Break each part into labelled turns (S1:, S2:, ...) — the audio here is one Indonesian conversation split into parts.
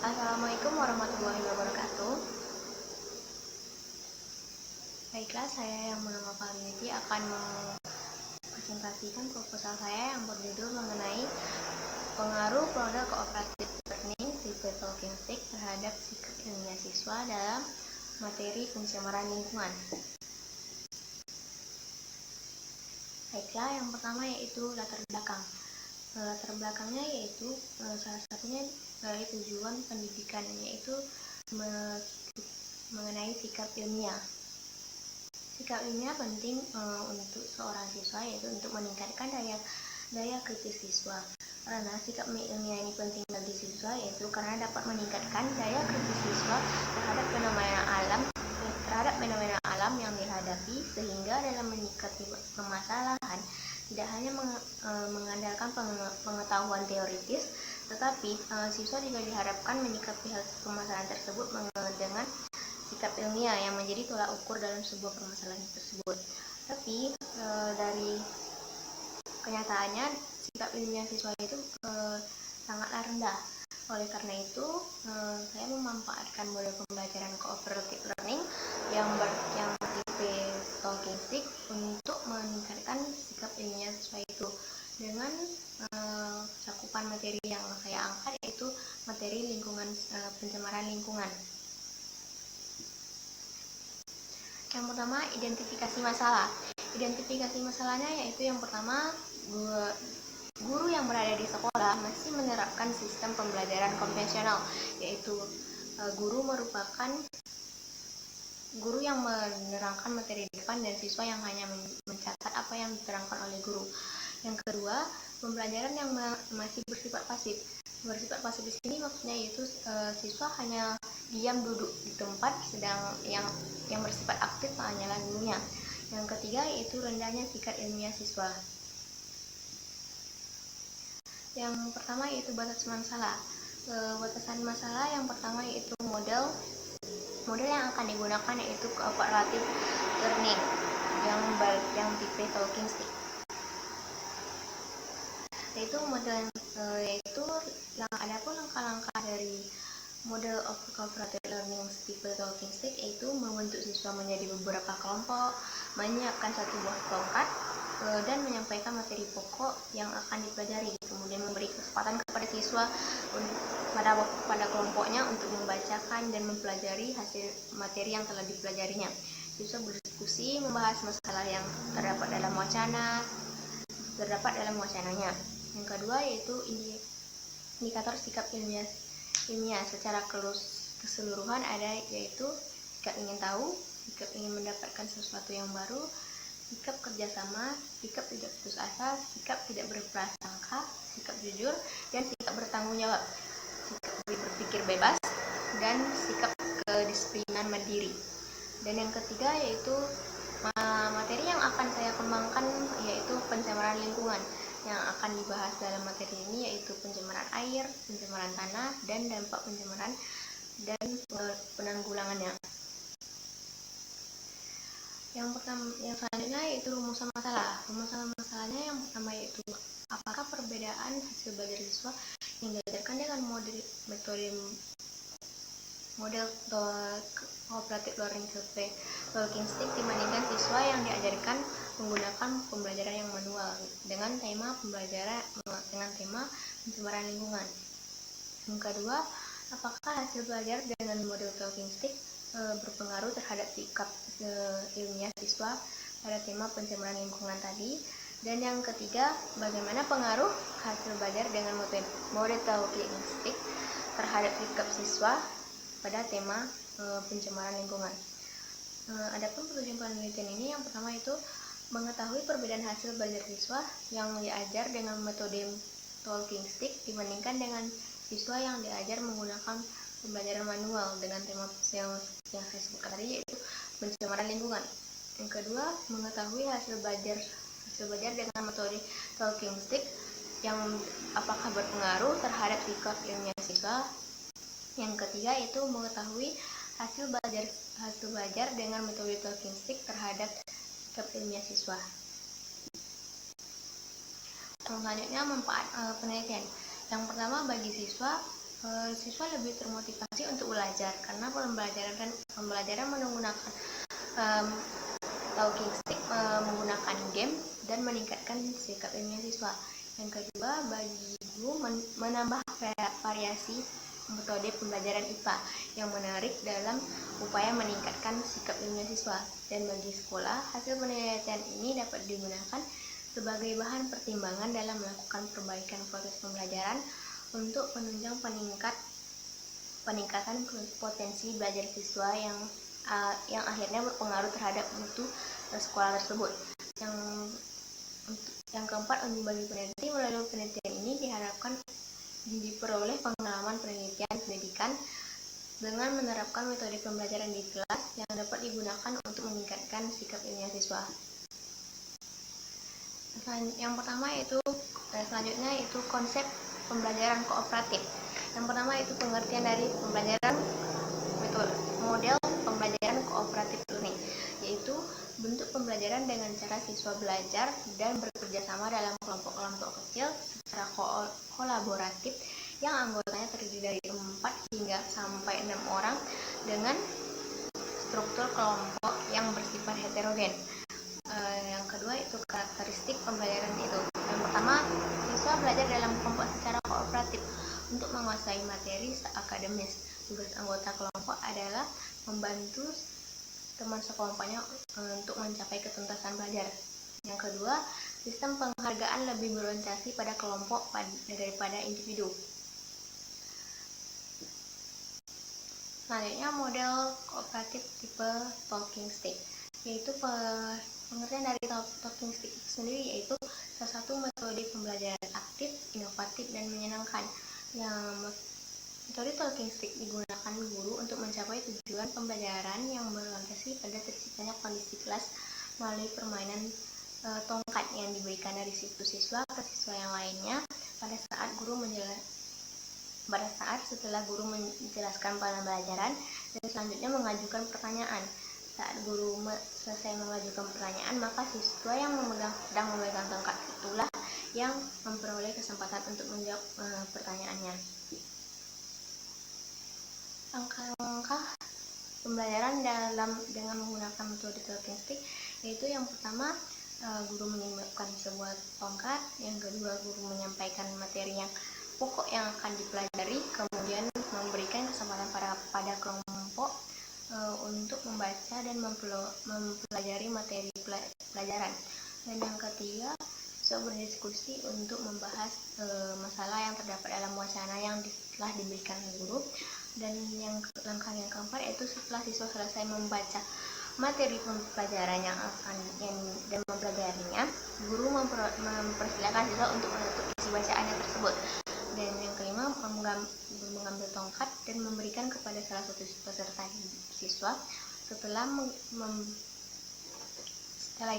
S1: Assalamualaikum warahmatullahi wabarakatuh. Baiklah, saya yang bernama Faliniti akan mempresentasikan proposal saya yang berjudul mengenai pengaruh produk cooperative learning tipe talking stick terhadap sikap ilmiah siswa dalam materi pencemaran lingkungan. Baiklah, yang pertama yaitu latar belakang. Latar belakangnya yaitu salah satunya dari tujuan pendidikan, yaitu mengenai sikap ilmiah. Sikap ilmiah penting untuk seorang siswa, yaitu untuk meningkatkan daya kritis siswa. Karena sikap ilmiah ini penting bagi siswa, yaitu karena dapat meningkatkan daya kritis siswa terhadap fenomena alam yang dihadapi, sehingga dalam menyikapi permasalahan tidak hanya mengandalkan pengetahuan teoritis, tetapi siswa juga diharapkan menyikapi permasalahan tersebut dengan sikap ilmiah yang menjadi tolak ukur dalam sebuah permasalahan tersebut. Tapi dari kenyataannya sikap ilmiah siswa itu sangatlah rendah. Oleh karena itu, saya memanfaatkan model pembelajaran cooperative learning yang tipe talking stick untuk meningkatkan sikap ilmiah siswa itu dengan cakupan materi yang saya angkat, yaitu materi lingkungan, pencemaran lingkungan. Yang pertama, identifikasi masalah. Identifikasi masalahnya yaitu yang pertama, guru yang berada di sekolah masih menerapkan sistem pembelajaran konvensional, yaitu guru merupakan guru yang menerangkan materi di depan dan siswa yang hanya mencatat apa yang diterangkan oleh guru. Yang kedua, pembelajaran yang masih bersifat pasif. Bersifat pasif di sini maksudnya yaitu siswa hanya diam duduk di tempat, sedang yang bersifat aktif hanyalah gurunya. Yang ketiga yaitu rendahnya sikap ilmiah siswa. Yang pertama yaitu batasan masalah. Batasan masalah yang pertama yaitu model yang akan digunakan yaitu cooperative learning yang tipe talking stick. Yaitu model yaitu ada pun langkah-langkah dari model of cooperative learning tipe talking stick, yaitu membentuk siswa menjadi beberapa kelompok, menyiapkan satu buah tongkat, dan menyampaikan materi pokok yang akan dipelajari, kemudian memberi kesempatan kepada siswa pada kelompoknya untuk membacakan dan mempelajari hasil materi yang telah dipelajarinya. Siswa berdiskusi membahas masalah yang terdapat dalam wacananya. Yang kedua yaitu indikator sikap ilmiah secara keseluruhan ada, yaitu sikap ingin tahu, sikap ingin mendapatkan sesuatu yang baru, sikap kerjasama, sikap tidak putus asa, sikap tidak berprasangka, sikap jujur, dan sikap bertanggung jawab, sikap berpikir bebas, dan sikap kedisiplinan mandiri. Dan yang ketiga yaitu materi yang akan saya kembangkan yaitu pencemaran lingkungan. Yang akan dibahas dalam materi ini yaitu pencemaran air, pencemaran tanah, dan dampak pencemaran dan penanggulangannya. Yang selanjutnya yaitu rumusan masalah. Rumusan masalahnya yang pertama yaitu apakah perbedaan hasil belajar siswa yang diajarkan dengan model cooperative learning talking stick dibandingkan siswa yang diajarkan menggunakan pembelajaran yang manual dengan tema pencemaran lingkungan. Yang kedua, apakah hasil belajar dengan model talking stick berpengaruh terhadap sikap ilmiah siswa pada tema pencemaran lingkungan tadi. Dan yang ketiga, bagaimana pengaruh hasil belajar dengan model talking stick terhadap sikap siswa pada tema pencemaran lingkungan. Adapun tujuan penelitian ini yang pertama itu mengetahui perbedaan hasil belajar siswa yang diajar dengan metode talking stick dibandingkan dengan siswa yang diajar menggunakan pembelajaran manual dengan tema yang saya sebutkan tadi, yaitu pencemaran lingkungan. Yang kedua, mengetahui hasil belajar dengan metode talking stick yang apakah berpengaruh terhadap sikap ilmiah siswa. Yang ketiga itu mengetahui hasil belajar dengan metode talking stick terhadap sikap ilmiah siswa. Selanjutnya manfaat penelitian. Yang pertama, bagi siswa lebih termotivasi untuk belajar karena pembelajaran menggunakan talking stick, menggunakan game dan meningkatkan sikap ilmiah siswa. Yang kedua, bagi guru menambah variasi metode pembelajaran IPA yang menarik dalam upaya meningkatkan sikap ilmiah siswa. Dan bagi sekolah, hasil penelitian ini dapat digunakan sebagai bahan pertimbangan dalam melakukan perbaikan proses pembelajaran untuk menunjang peningkatan potensi belajar siswa yang akhirnya berpengaruh terhadap mutu sekolah tersebut. Yang keempat, bagi peneliti, melalui penelitian ini diharapkan diperoleh pengalaman pendidikan dengan menerapkan metode pembelajaran di kelas yang dapat digunakan untuk meningkatkan sikap ilmiah siswa. Yang pertama selanjutnya itu konsep pembelajaran kooperatif. Yang pertama itu pengertian dari model pembelajaran kooperatif learning, yaitu bentuk pembelajaran dengan cara siswa belajar dan bekerja sama dalam kelompok-kelompok kecil secara kolaboratif yang anggotanya terdiri dari 4 hingga sampai 6 orang dengan struktur kelompok yang bersifat heterogen. Yang kedua itu karakteristik pembelajaran itu. Yang pertama, siswa belajar dalam kelompok secara kooperatif untuk menguasai materi akademis. Tugas anggota kelompok adalah membantu teman sekelompoknya untuk mencapai ketuntasan belajar. Yang kedua, sistem penghargaan lebih berorientasi pada kelompok daripada individu. Selanjutnya, model kooperatif tipe talking stick, yaitu pengertian dari talking stick itu sendiri yaitu salah satu metode pembelajaran aktif, inovatif, dan menyenangkan. Metode talking stick digunakan guru untuk mencapai tujuan pembelajaran yang berorientasi pada terciptanya kondisi kelas melalui permainan tongkat yang diberikan dari siswa ke siswa yang lainnya pada saat setelah guru menjelaskan pembelajaran dan selanjutnya mengajukan pertanyaan. Saat guru selesai mengajukan pertanyaan, maka siswa yang sedang memegang tongkat itulah yang memperoleh kesempatan untuk menjawab pertanyaannya. Langkah-langkah pembelajaran dengan menggunakan metode talking stick yaitu yang pertama, guru menyiapkan sebuah tongkat. Yang kedua, guru menyampaikan materi yang pokok yang akan dipelajari, kemudian memberikan kesempatan pada kelompok untuk membaca dan mempelajari materi pelajaran. Dan yang ketiga, siswa berdiskusi untuk membahas masalah yang terdapat dalam wacana yang telah diberikan guru. Dan langkah yang keempat yaitu setelah siswa selesai membaca materi pembelajaran dan mempelajarinya, guru mempersilakan siswa untuk menutup isi bacaannya tersebut. Dan yang kelima, mengambil tongkat dan memberikan kepada salah satu peserta siswa. Setelah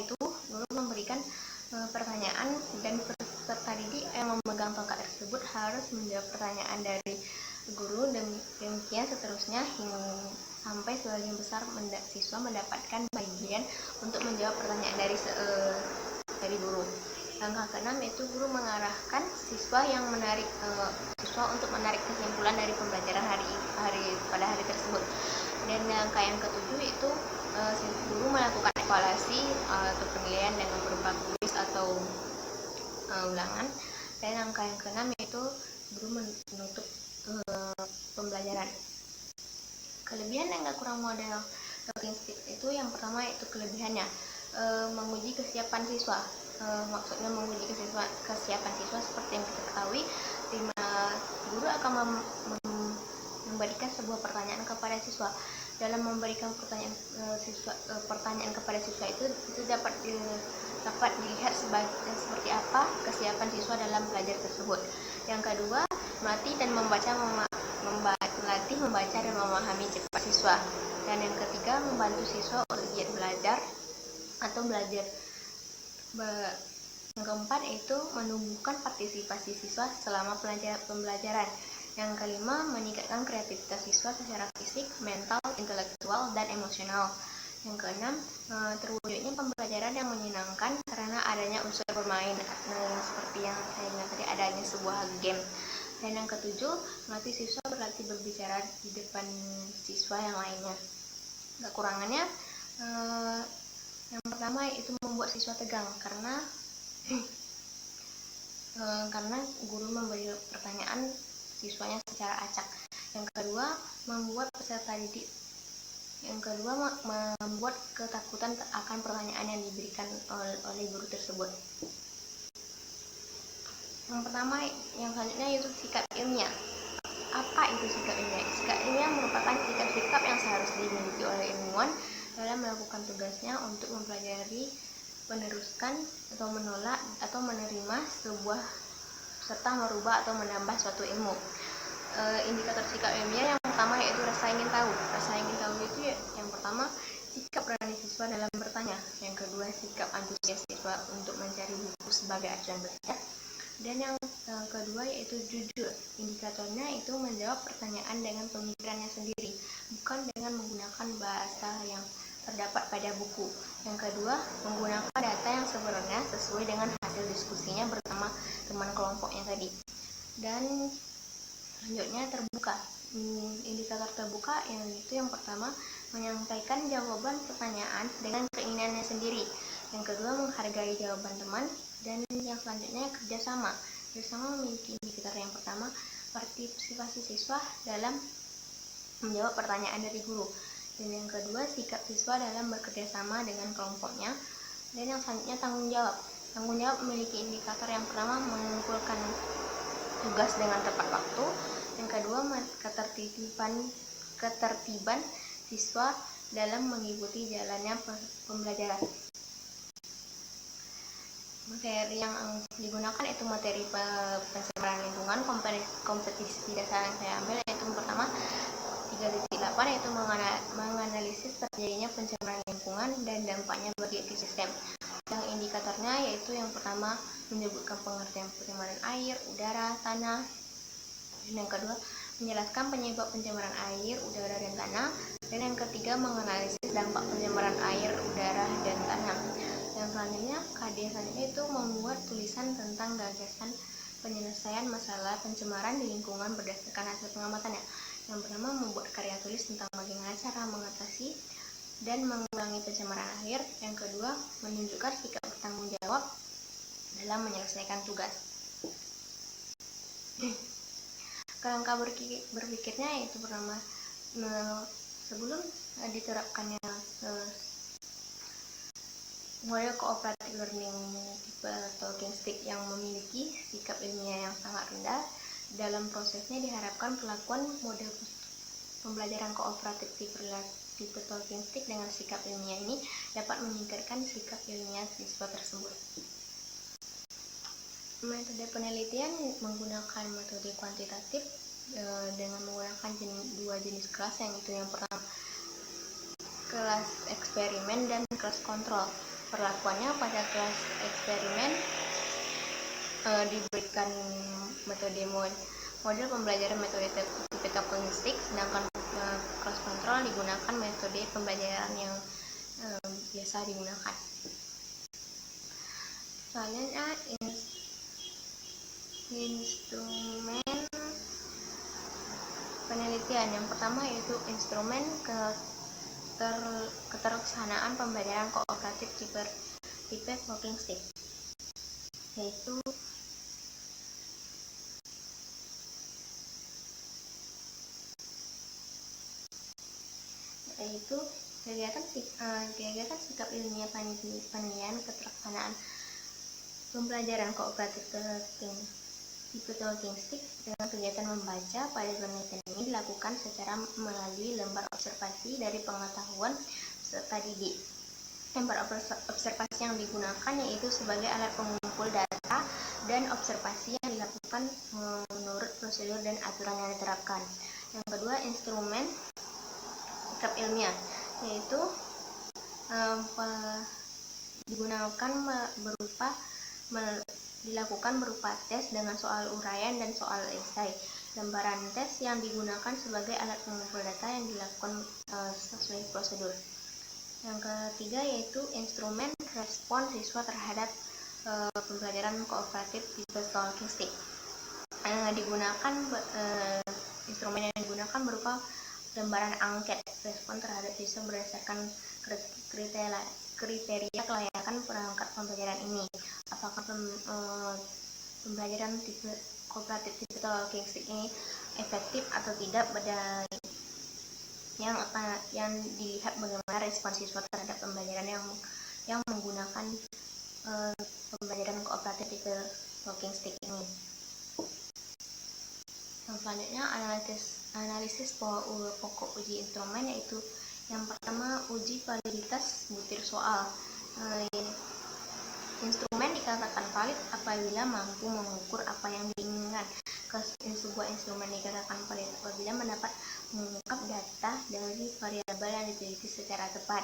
S1: itu, guru memberikan pertanyaan dan peserta didik yang memegang tongkat tersebut harus menjawab pertanyaan dari guru, dan demikian seterusnya sampai sebagian besar siswa mendapatkan bagian untuk menjawab pertanyaan dari guru. Langkah keenam yaitu guru mengarahkan siswa untuk menarik kesimpulan dari pembelajaran pada hari tersebut. Dan langkah yang ketujuh itu guru melakukan evaluasi atau penilaian dengan berupa kuis atau ulangan. Dan langkah yang keenam yaitu guru menutup pembelajaran. Kelebihan dan kurang model talking stick itu yang pertama itu kelebihannya menguji kesiapan siswa. Maksudnya menguji kesiapan siswa seperti yang kita ketahui, guru akan memberikan sebuah pertanyaan kepada siswa. Dalam memberikan pertanyaan kepada siswa itu dapat dilihat seperti apa kesiapan siswa dalam belajar tersebut. Yang kedua, melatih membaca dan memahami cepat siswa. Dan yang ketiga, membantu siswa untuk giat belajar atau belajar. Yang keempat itu menumbuhkan partisipasi siswa selama pembelajaran. Yang kelima, meningkatkan kreativitas siswa secara fisik, mental, intelektual, dan emosional. Yang keenam, terwujudnya pembelajaran yang menyenangkan karena adanya unsur bermain, seperti yang saya bilang tadi, adanya sebuah game. Dan yang ketujuh, melatih siswa berlatih berbicara di depan siswa yang lainnya. Kekurangannya, yang pertama itu membuat siswa tegang karena guru memberi pertanyaan siswanya secara acak. Yang kedua, membuat peserta didik membuat ketakutan akan pertanyaan yang diberikan oleh guru tersebut. Yang pertama, yang selanjutnya yaitu sikap ilmiah. Apa itu sikap ilmiah? Sikap ilmiah merupakan sikap-sikap yang seharusnya dimiliki oleh ilmuwan dalam melakukan tugasnya untuk mempelajari, meneruskan, atau menolak atau menerima sebuah serta merubah atau menambah suatu ilmu. Indikator sikap ilmiah yang pertama yaitu rasa ingin tahu. Rasa ingin tahu itu yang pertama, sikap berani siswa dalam bertanya. Yang kedua, sikap antusias siswa untuk mencari buku sebagai acuan belajar. Dan yang kedua yaitu jujur. Indikatornya itu menjawab pertanyaan dengan pemikirannya sendiri, bukan dengan menggunakan bahasa yang terdapat pada buku. Yang kedua, menggunakan data yang sebenarnya sesuai dengan hasil diskusinya bersama teman kelompoknya tadi. Dan selanjutnya terbuka. Indikator terbuka yang pertama, menyampaikan jawaban pertanyaan dengan keinginannya sendiri. Yang kedua, menghargai jawaban teman. Dan yang selanjutnya kerjasama. Kerjasama memiliki indikator yang pertama, partisipasi siswa dalam menjawab pertanyaan dari guru. Dan yang kedua, sikap siswa dalam bekerjasama dengan kelompoknya. Dan yang selanjutnya tanggung jawab. Tanggung jawab memiliki indikator yang pertama, mengumpulkan tugas dengan tepat waktu. Yang kedua, ketertiban siswa dalam mengikuti jalannya pembelajaran. Materi yang digunakan itu materi pencemaran lingkungan. Kompetisi dasar yang saya ambil yaitu yang pertama 3.8 yaitu menganalisis terjadinya pencemaran lingkungan dan dampaknya bagi ekosistem. Yang indikatornya yaitu yang pertama menyebutkan pengertian pencemaran air, udara, tanah. Dan yang kedua, menjelaskan penyebab pencemaran air, udara, dan tanah. Dan yang ketiga, menganalisis dampak pencemaran air, udara, dan tanah. Yang selanjutnya, KD selanjutnya itu membuat tulisan tentang gagasan penyelesaian masalah pencemaran di lingkungan berdasarkan hasil pengamatannya. Yang pertama, membuat karya tulis tentang bagaimana cara mengatasi dan mengurangi pencemaran air. Yang kedua, menunjukkan sikap bertanggung jawab dalam menyelesaikan tugas. Kerangka berpikirnya yaitu pertama, sebelum diterapkannya model cooperative learning tipe talking stick yang memiliki sikap ilmiah yang sangat rendah, dalam prosesnya diharapkan perlakuan model pembelajaran kooperatif tipe talking stick dengan sikap ilmiah ini dapat meningkatkan sikap ilmiah siswa tersebut. Metode penelitian menggunakan metode kuantitatif dengan menggunakan dua jenis kelas, yang itu yang pertama kelas eksperimen dan kelas kontrol. Perlakuannya pada kelas eksperimen diberikan metode model pembelajaran metode tipe talking stick, sedangkan kelas kontrol digunakan metode pembelajaran yang biasa digunakan. Selanjutnya instrumen penelitian. Yang pertama yaitu instrumen keterlaksanaan pembelajaran kooperatif tipe talking stick, yaitu kegiatan sikap ilmiah penilaian keterlaksanaan pembelajaran kooperatif tipe talking stick dengan kegiatan membaca. Pada penelitian ini dilakukan secara melalui lembar observasi dari pengetahuan peserta didik. Lembar observasi yang digunakan yaitu sebagai alat pengumpul data dan observasi yang dilakukan menurut prosedur dan aturan yang diterapkan. Yang kedua, instrumen sikap ilmiah, yaitu dilakukan berupa tes dengan soal uraian dan soal esai. Lembaran tes yang digunakan sebagai alat pengumpul data yang dilakukan sesuai prosedur. Yang ketiga yaitu instrumen respon siswa terhadap pembelajaran kooperatif tipe talking stick. Instrumen yang digunakan berupa lembaran angket respon terhadap siswa berdasarkan kriteria kelayakan perangkat pembelajaran ini. Apakah pembelajaran tipe kooperatif tipe talking stick ini efektif atau tidak? Yang dilihat bagaimana respon siswa terhadap pembelajaran yang menggunakan pembelajaran kooperatif tipe talking stick ini. Yang selanjutnya analisis pokok uji instrumen, yaitu yang pertama uji validitas butir soal. Instrumen dikatakan valid apabila mampu mengukur apa yang diinginkan. Sebuah instrumen dikatakan valid apabila mendapat mengungkap data dari variabel yang diteliti secara tepat.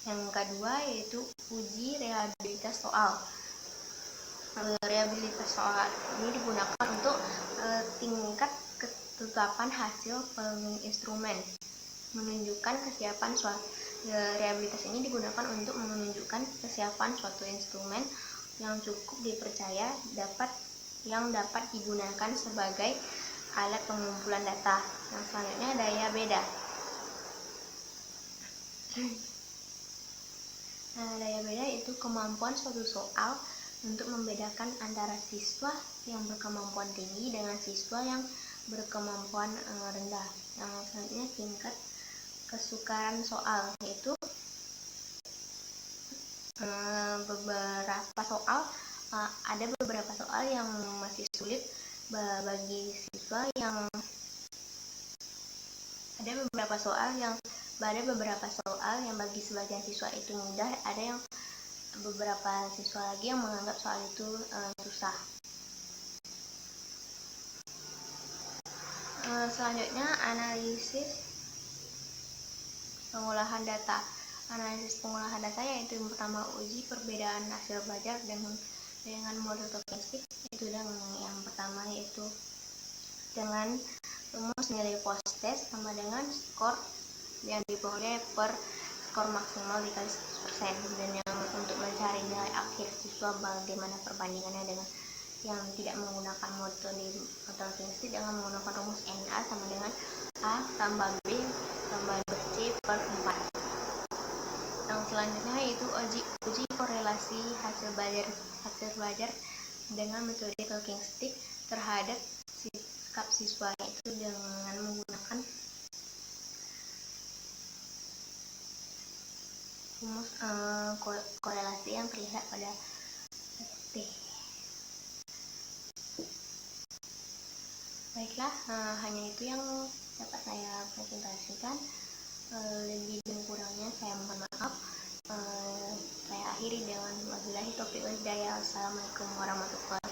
S1: Yang kedua yaitu uji reliabilitas soal. Reliabilitas soal ini digunakan untuk tingkat ketetapan hasil instrumen, menunjukkan kesiapan reliabilitas ini digunakan untuk menunjukkan kesiapan suatu instrumen yang cukup dipercaya yang dapat digunakan sebagai alat pengumpulan data. Yang selanjutnya daya beda. Daya beda itu kemampuan suatu soal untuk membedakan antara siswa yang berkemampuan tinggi dengan siswa yang berkemampuan rendah. Yang selanjutnya tingkat kesukaran soal, yaitu ada beberapa soal yang masih sulit bagi siswa, ada beberapa soal yang bagi sebagian siswa itu mudah, ada yang beberapa siswa lagi yang menganggap soal itu susah. Selanjutnya analisis pengolahan data. Analisis pengolahan data yaitu yang pertama uji perbedaan hasil belajar dengan model talking stick, itu yang pertama yaitu dengan rumus nilai post test sama dengan skor yang diperoleh per skor maksimal dikali 100%, dan yang untuk mencari nilai akhir siswa bagaimana perbandingannya dengan yang tidak menggunakan metode talking stick dengan menggunakan rumus NA sama dengan A tambah B tambah C per 4. Yang selanjutnya yaitu uji korelasi hasil belajar dengan metode talking stick terhadap sikap siswa, itu dengan menggunakan rumus korelasi yang terlihat pada T. Baiklah, hanya itu yang dapat saya presentasikan. Lebih dan kurangnya saya mohon maaf. Saya akhiri dengan wabillahi taufiq wal hidayah. Assalamualaikum warahmatullahi wabarakatuh.